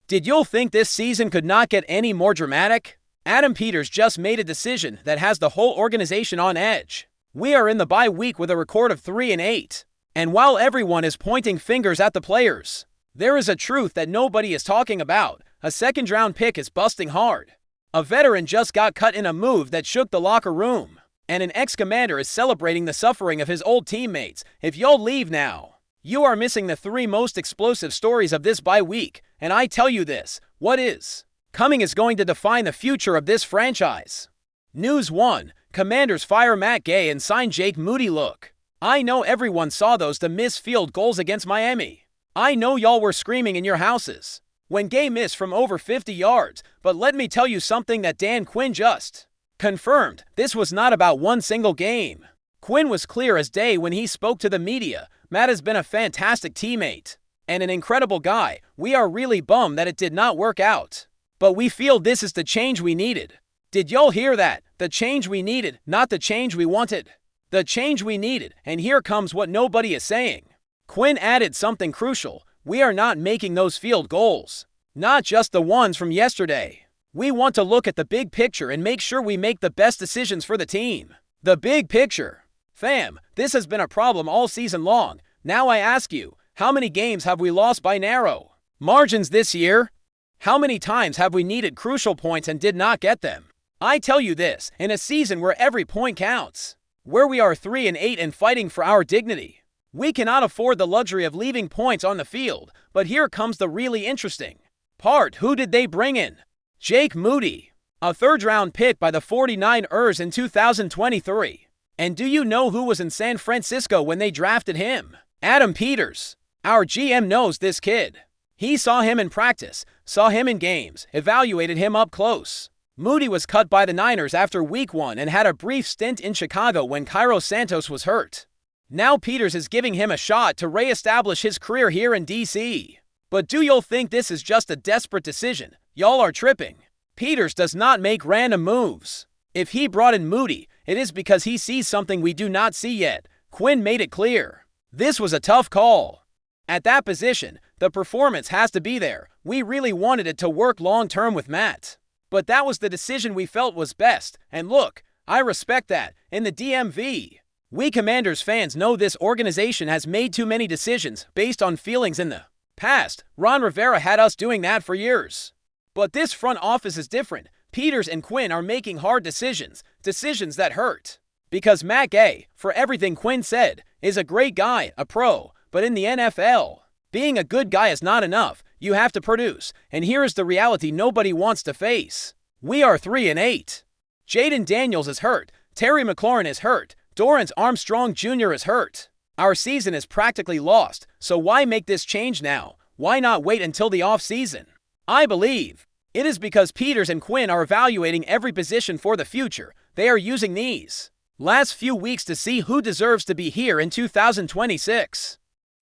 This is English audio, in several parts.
Did you think this season could not get any more dramatic? Adam Peters just made a decision that has the whole organization on edge. We are in the bye week with a record of 3-8. And while everyone is pointing fingers at the players, there is a truth that nobody is talking about. A second-round pick is busting hard. A veteran just got cut in a move that shook the locker room. And an ex-commander is celebrating the suffering of his old teammates. If y'all leave now, you are missing the 3 most explosive stories of this bye week. And I tell you this, what is coming is going to define the future of this franchise. News 1. Commanders fire Matt Gay and sign Jake Moody. Look, I know everyone saw those missed field goals against Miami. I know y'all were screaming in your houses when Gay missed from over 50 yards, but let me tell you something that Dan Quinn just confirmed. This was not about one single game. Quinn was clear as day when he spoke to the media. Matt has been a fantastic teammate and an incredible guy. We are really bummed that it did not work out, but we feel this is the change we needed. Did y'all hear that? The change we needed, not the change we wanted. The change we needed, and here comes what nobody is saying. Quinn added something crucial. We are not making those field goals, not just the ones from yesterday. We want to look at the big picture and make sure we make the best decisions for the team. The big picture. Fam, this has been a problem all season long. Now I ask you, how many games have we lost by narrow margins this year? How many times have we needed crucial points and did not get them? I tell you this, in a season where every point counts, where we are 3-8 and fighting for our dignity, we cannot afford the luxury of leaving points on the field. But here comes the really interesting part. Who did they bring in? Jake Moody, a third-round pick by the 49ers in 2023. And do you know who was in San Francisco when they drafted him? Adam Peters. Our GM knows this kid. He saw him in practice, saw him in games, evaluated him up close. Moody was cut by the Niners after Week 1 and had a brief stint in Chicago when Cairo Santos was hurt. Now Peters is giving him a shot to re-establish his career here in DC. But do y'all think this is just a desperate decision? Y'all are tripping. Peters does not make random moves. If he brought in Moody, it is because he sees something we do not see yet. Quinn made it clear. This was a tough call. At that position, the performance has to be there. We really wanted it to work long-term with Matt. But that was the decision we felt was best. And look, I respect that. In the DMV, we Commanders fans know this organization has made too many decisions based on feelings in the past. Ron Rivera had us doing that for years. But this front office is different. Peters and Quinn are making hard decisions, decisions that hurt. Because Matt Gay, for everything Quinn said, is a great guy, a pro. But in the NFL, being a good guy is not enough. You have to produce. And here is the reality nobody wants to face. We are 3-8. Jaden Daniels is hurt. Terry McLaurin is hurt. Dorrance Armstrong Jr. is hurt. Our season is practically lost. So why make this change now? Why not wait until the offseason? I believe it is because Peters and Quinn are evaluating every position for the future. They are using these last few weeks to see who deserves to be here in 2026.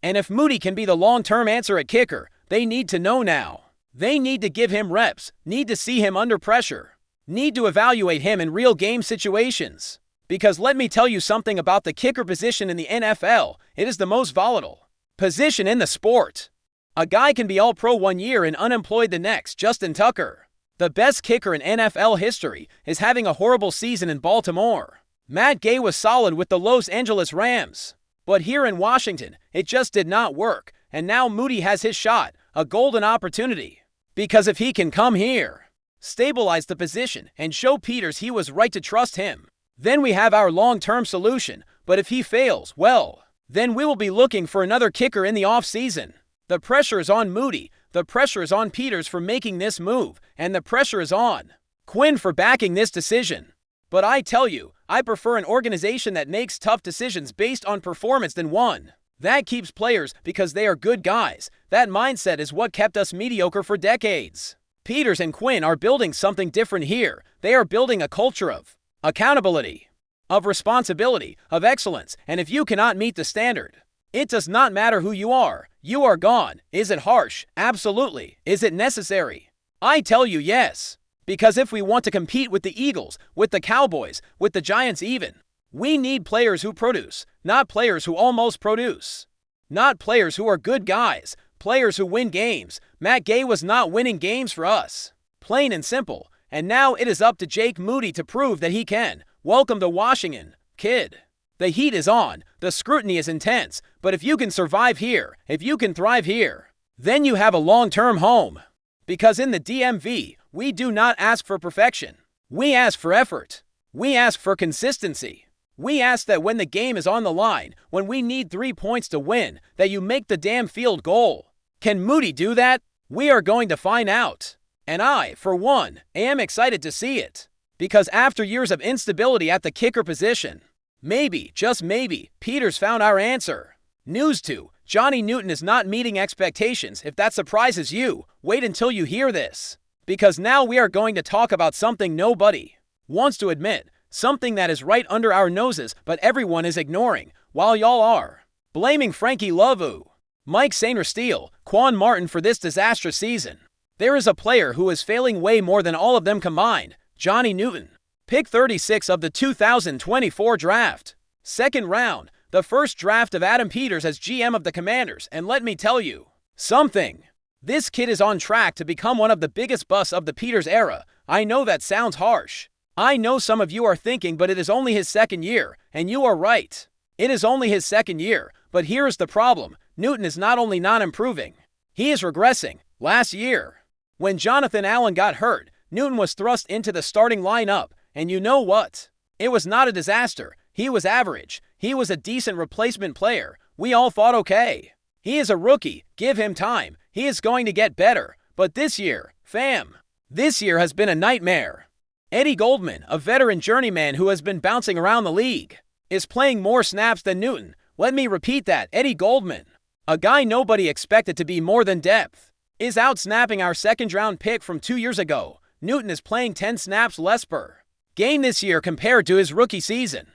And if Moody can be the long-term answer at kicker, they need to know now. They need to give him reps, need to see him under pressure, need to evaluate him in real game situations. Because let me tell you something about the kicker position in the NFL. It is the most volatile position in the sport. A guy can be all-pro 1 year and unemployed the next. Justin Tucker, the best kicker in NFL history, is having a horrible season in Baltimore. Matt Gay was solid with the Los Angeles Rams. But here in Washington, it just did not work. And now Moody has his shot, a golden opportunity. Because if he can come here, stabilize the position, and show Peters he was right to trust him, then we have our long-term solution. But if he fails, well, then we will be looking for another kicker in the offseason. The pressure is on Moody. The pressure is on Peters for making this move. And the pressure is on Quinn for backing this decision. But I tell you, I prefer an organization that makes tough decisions based on performance than one that keeps players because they are good guys. That mindset is what kept us mediocre for decades. Peters and Quinn are building something different here. They are building a culture of accountability, of responsibility, of excellence. And if you cannot meet the standard, it does not matter who you are gone. Is it harsh? Absolutely. Is it necessary? I tell you yes. Because if we want to compete with the Eagles, with the Cowboys, with the Giants even, we need players who produce, not players who almost produce. Not players who are good guys, Players who win games. Matt Gay was not winning games for us. Plain and simple. And now it is up to Jake Moody to prove that he can. Welcome to Washington, kid. The heat is on, the scrutiny is intense, but if you can survive here, if you can thrive here, then you have a long-term home. Because in the DMV, we do not ask for perfection. We ask for effort. We ask for consistency. We ask that when the game is on the line, when we need 3 points to win, that you make the damn field goal. Can Moody do that? We are going to find out. And I, for one, am excited to see it. Because after years of instability at the kicker position, maybe, just maybe, Peters found our answer. News 2. Johnny Newton is not meeting expectations. If that surprises you, wait until you hear this. Because now we are going to talk about something nobody wants to admit. Something that is right under our noses, but everyone is ignoring, while y'all are blaming Frankie Lavu, Mike Sainristil, Quan Martin for this disastrous season. There is a player who is failing way more than all of them combined, Johnny Newton. Pick 36 of the 2024 draft. Second round, the first draft of Adam Peters as GM of the Commanders, and let me tell you something. This kid is on track to become one of the biggest busts of the Peters era. I know that sounds harsh. I know some of you are thinking, but it is only his second year, and you are right. It is only his second year, but here is the problem. Newton is not only not improving, he is regressing. Last year, when Jonathan Allen got hurt, Newton was thrust into the starting lineup, and you know what? It was not a disaster. He was average. He was a decent replacement player. We all thought okay. He is a rookie. Give him time. He is going to get better. But this year, fam, this year has been a nightmare. Eddie Goldman, a veteran journeyman who has been bouncing around the league, is playing more snaps than Newton. Let me repeat that. Eddie Goldman, a guy nobody expected to be more than depth, is out snapping our second-round pick from 2 years ago. Newton is playing 10 snaps less per game this year compared to his rookie season.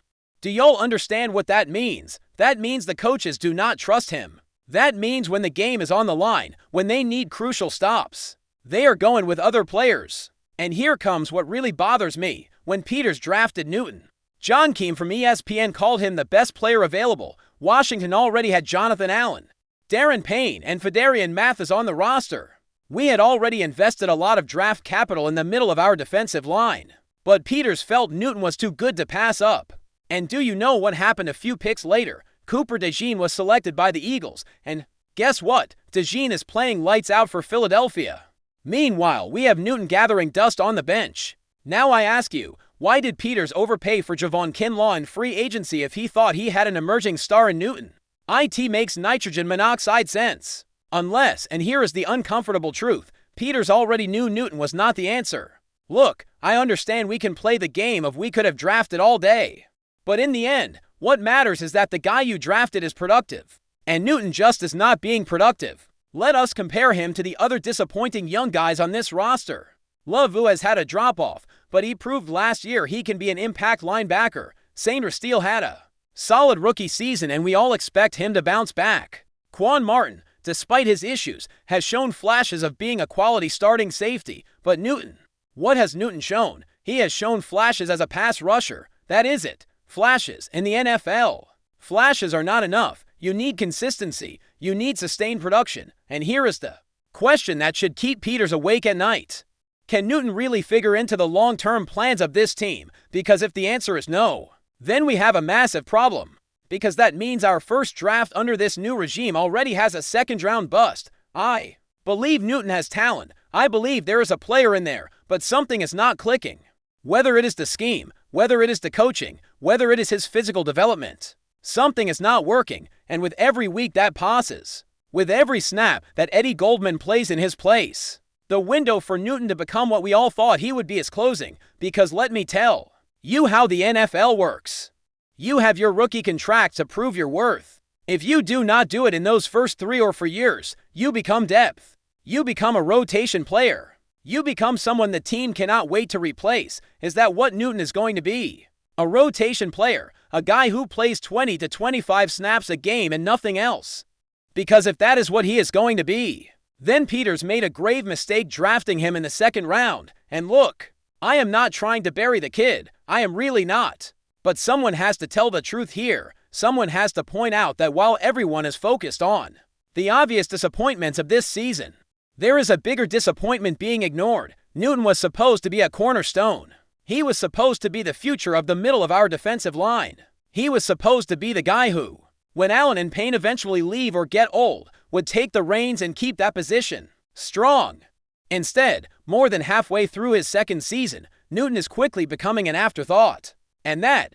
Do y'all understand what that means? That means the coaches do not trust him. That means when the game is on the line, when they need crucial stops, they are going with other players. And here comes what really bothers me. When Peters drafted Newton, John Keim from ESPN called him the best player available. Washington already had Jonathan Allen, Darren Payne, and Fedarian Mathis on the roster. We had already invested a lot of draft capital in the middle of our defensive line. But Peters felt Newton was too good to pass up. And do you know what happened a few picks later? Cooper DeJean was selected by the Eagles, and guess what? DeJean is playing lights out for Philadelphia. Meanwhile, we have Newton gathering dust on the bench. Now I ask you, why did Peters overpay for Javon Kinlaw in free agency if he thought he had an emerging star in Newton? IT makes nitrogen monoxide sense. Unless, and here is the uncomfortable truth, Peters already knew Newton was not the answer. Look, I understand we can play the game of we could have drafted all day. But in the end, what matters is that the guy you drafted is productive. And Newton just is not being productive. Let us compare him to the other disappointing young guys on this roster. Lavu has had a drop-off, but he proved last year he can be an impact linebacker. Sainristil had a solid rookie season, and we all expect him to bounce back. Quan Martin, despite his issues, has shown flashes of being a quality starting safety. But Newton, what has Newton shown? He has shown flashes as a pass rusher. That is it. Flashes in the NFL. Flashes are not enough. You need consistency. You need sustained production. And here is the question that should keep Peters awake at night. Can Newton really figure into the long-term plans of this team? Because if the answer is no, then we have a massive problem. Because that means our first draft under this new regime already has a second-round bust. I believe Newton has talent. I believe there is a player in there, but something is not clicking. Whether it is the scheme, whether it is the coaching, whether it is his physical development, something is not working, and with every week that passes, with every snap that Eddie Goldman plays in his place, the window for Newton to become what we all thought he would be is closing. Because let me tell you how the NFL works. You have your rookie contract to prove your worth. If you do not do it in those first 3 or 4 years, you become depth. You become a rotation player. You become someone the team cannot wait to replace. Is that what Newton is going to be? A rotation player, a guy who plays 20 to 25 snaps a game and nothing else. Because if that is what he is going to be, then Peters made a grave mistake drafting him in the second round. And look, I am not trying to bury the kid. I am really not. But someone has to tell the truth here. Someone has to point out that while everyone is focused on The obvious disappointments of this season. There is a bigger disappointment being ignored. Newton was supposed to be a cornerstone. He was supposed to be the future of the middle of our defensive line. He was supposed to be the guy who, when Allen and Payne eventually leave or get old, would take the reins and keep that position strong. Instead, more than halfway through his second season, Newton is quickly becoming an afterthought. And that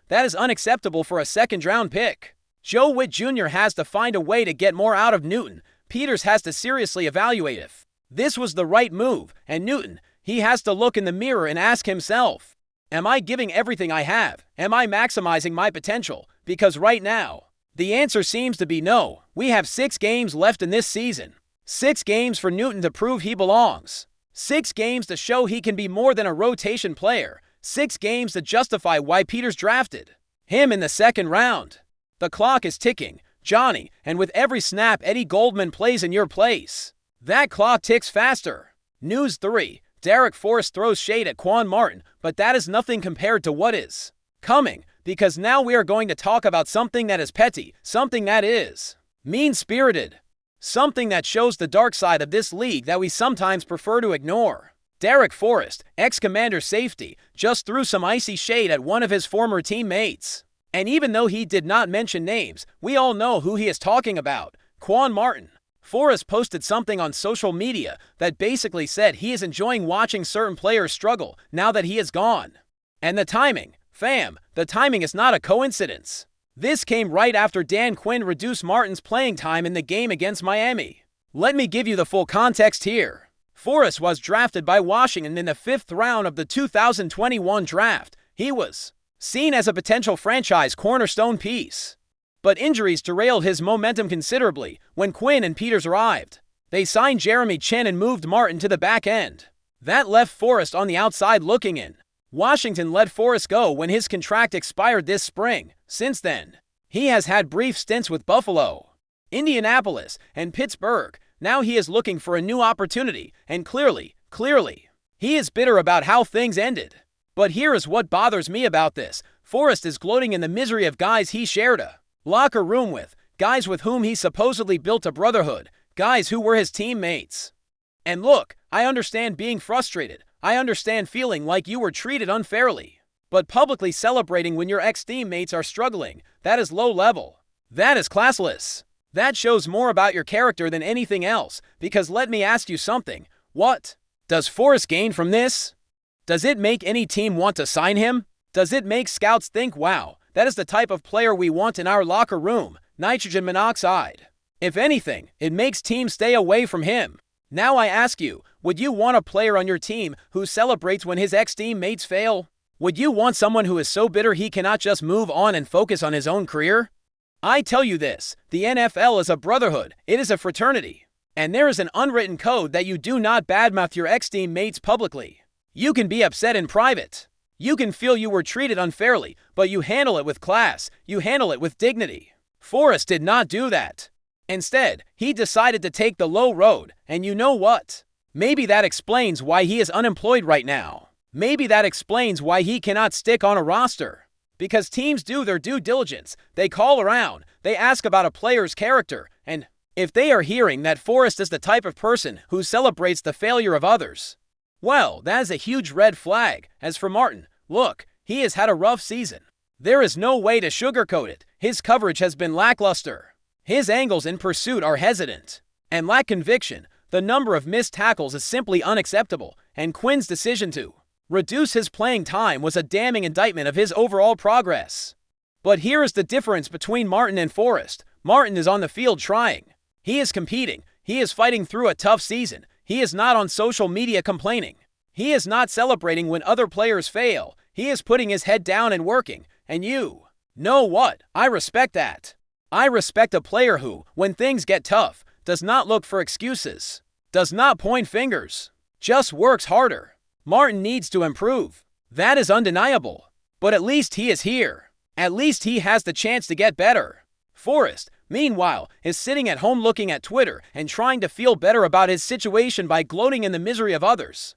is unacceptable for a second-round pick. Joe Witt Jr. has to find a way to get more out of Newton. Peters has to seriously evaluate if this was the right move, and Newton, he has to look in the mirror and ask himself, am I giving everything I have? Am I maximizing my potential? Because right now, the answer seems to be no. We have 6 games left in this season. 6 games for Newton to prove he belongs. 6 games to show he can be more than a rotation player. 6 games to justify why Peters drafted him in the second round. The clock is ticking, Johnny, and with every snap Eddie Goldman plays in your place, that clock ticks faster. News 3. Derek Forrest throws shade at Quan Martin, but that is nothing compared to what is coming, because now we are going to talk about something that is petty, something that is mean-spirited, something that shows the dark side of this league that we sometimes prefer to ignore. Derek Forrest, ex-Commander safety, just threw some icy shade at one of his former teammates. And even though he did not mention names, we all know who he is talking about, Quan Martin. Forrest posted something on social media that basically said he is enjoying watching certain players struggle now that he is gone. And the timing, the timing is not a coincidence. This came right after Dan Quinn reduced Martin's playing time in the game against Miami. Let me give you the full context here. Forrest was drafted by Washington in the 5th round of the 2021 draft. He was seen as a potential franchise cornerstone piece. But injuries derailed his momentum considerably when Quinn and Peters arrived. They signed Jeremy Chin and moved Martin to the back end. That left Forrest on the outside looking in. Washington let Forrest go when his contract expired this spring. Since then, he has had brief stints with Buffalo, Indianapolis, and Pittsburgh. Now he is looking for a new opportunity, and clearly, he is bitter about how things ended. But here is what bothers me about this. Forrest is gloating in the misery of guys he shared a locker room with, guys with whom he supposedly built a brotherhood, guys who were his teammates. And look, I understand being frustrated. I understand feeling like you were treated unfairly. But publicly celebrating when your ex-teammates are struggling, that is low level. That is classless. That shows more about your character than anything else, because let me ask you something. What does Forrest gain from this? Does it make any team want to sign him? Does it make scouts think, wow, that is the type of player we want in our locker room, nitrogen monoxide? If anything, it makes teams stay away from him. Now I ask you, would you want a player on your team who celebrates when his ex-teammates fail? Would you want someone who is so bitter he cannot just move on and focus on his own career? I tell you this, the NFL is a brotherhood, it is a fraternity. And there is an unwritten code that you do not badmouth your ex-teammates publicly. You can be upset in private. You can feel you were treated unfairly, but you handle it with class, you handle it with dignity. Forrest did not do that. Instead, he decided to take the low road, and you know what? Maybe that explains why he is unemployed right now. Maybe that explains why he cannot stick on a roster. Because teams do their due diligence, they call around, they ask about a player's character, and if they are hearing that Forrest is the type of person who celebrates the failure of others, well, that is a huge red flag. As for Martin, look, he has had a rough season. There is no way to sugarcoat it. His coverage has been lackluster. His angles in pursuit are hesitant and lack conviction. The number of missed tackles is simply unacceptable, and Quinn's decision to reduce his playing time was a damning indictment of his overall progress. But here is the difference between Martin and Forrest. Martin is on the field trying. He is competing. He is fighting through a tough season. He is not on social media complaining. He is not celebrating when other players fail. He is putting his head down and working. And you know what? I respect that. I respect a player who, when things get tough, does not look for excuses, does not point fingers, just works harder. Martin needs to improve. That is undeniable. But at least he is here. At least he has the chance to get better. Forrest, meanwhile, is sitting at home looking at Twitter and trying to feel better about his situation by gloating in the misery of others.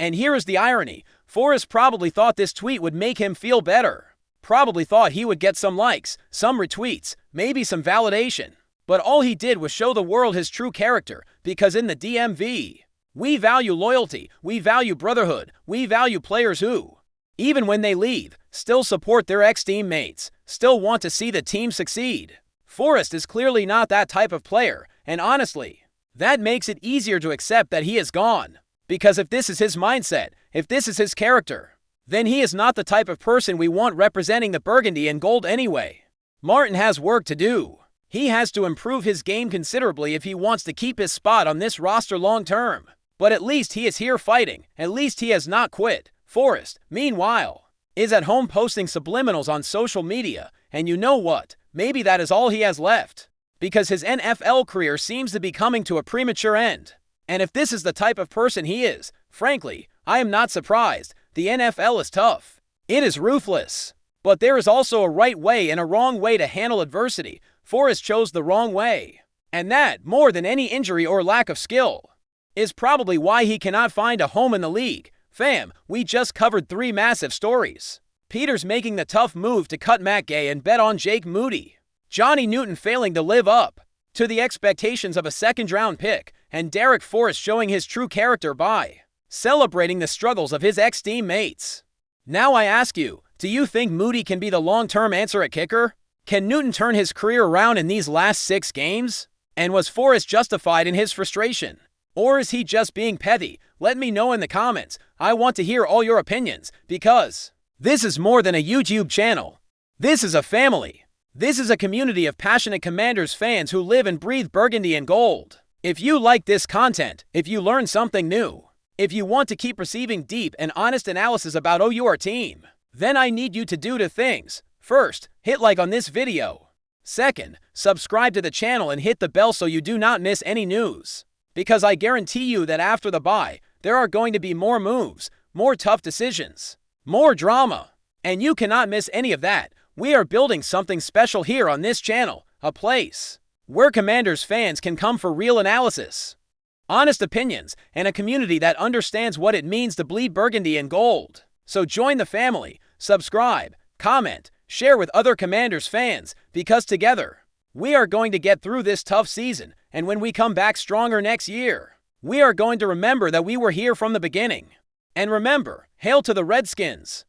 And here is the irony. Forrest probably thought this tweet would make him feel better. Probably thought he would get some likes, some retweets, maybe some validation. But all he did was show the world his true character, because in the DMV, we value loyalty, we value brotherhood, we value players who, even when they leave, still support their ex-teammates, still want to see the team succeed. Forrest is clearly not that type of player, and honestly, that makes it easier to accept that he is gone. Because if this is his mindset, if this is his character, then he is not the type of person we want representing the Burgundy and Gold anyway. Martin has work to do. He has to improve his game considerably if he wants to keep his spot on this roster long term. But at least he is here fighting. At least he has not quit. Forrest, meanwhile, is at home posting subliminals on social media. And you know what? Maybe that is all he has left. Because his NFL career seems to be coming to a premature end. And if this is the type of person he is, frankly, I am not surprised. The NFL is tough. It is ruthless. But there is also a right way and a wrong way to handle adversity. Forrest chose the wrong way. And that, more than any injury or lack of skill, is probably why he cannot find a home in the league. Fam, we just covered 3 massive stories. Peters making the tough move to cut Matt Gay and bet on Jake Moody. Johnny Newton failing to live up to the expectations of a second-round pick, and Derek Forrest showing his true character by celebrating the struggles of his ex-teammates. Now I ask you, do you think Moody can be the long-term answer at kicker? Can Newton turn his career around in these last 6 games? And was Forrest justified in his frustration? Or is he just being petty? Let me know in the comments. I want to hear all your opinions, because this is more than a YouTube channel. This is a family. This is a community of passionate Commanders fans who live and breathe Burgundy and Gold. If you like this content, if you learned something new, if you want to keep receiving deep and honest analysis about your team, then I need you to do 2 things. First, hit like on this video. Second, subscribe to the channel and hit the bell so you do not miss any news. Because I guarantee you that after the bye, there are going to be more moves, more tough decisions, more drama. And you cannot miss any of that. We are building something special here on this channel, a place where Commanders fans can come for real analysis, honest opinions, and a community that understands what it means to bleed Burgundy and Gold. So join the family, subscribe, comment, share with other Commanders fans, because together, we are going to get through this tough season, and when we come back stronger next year, we are going to remember that we were here from the beginning. And remember, hail to the Redskins!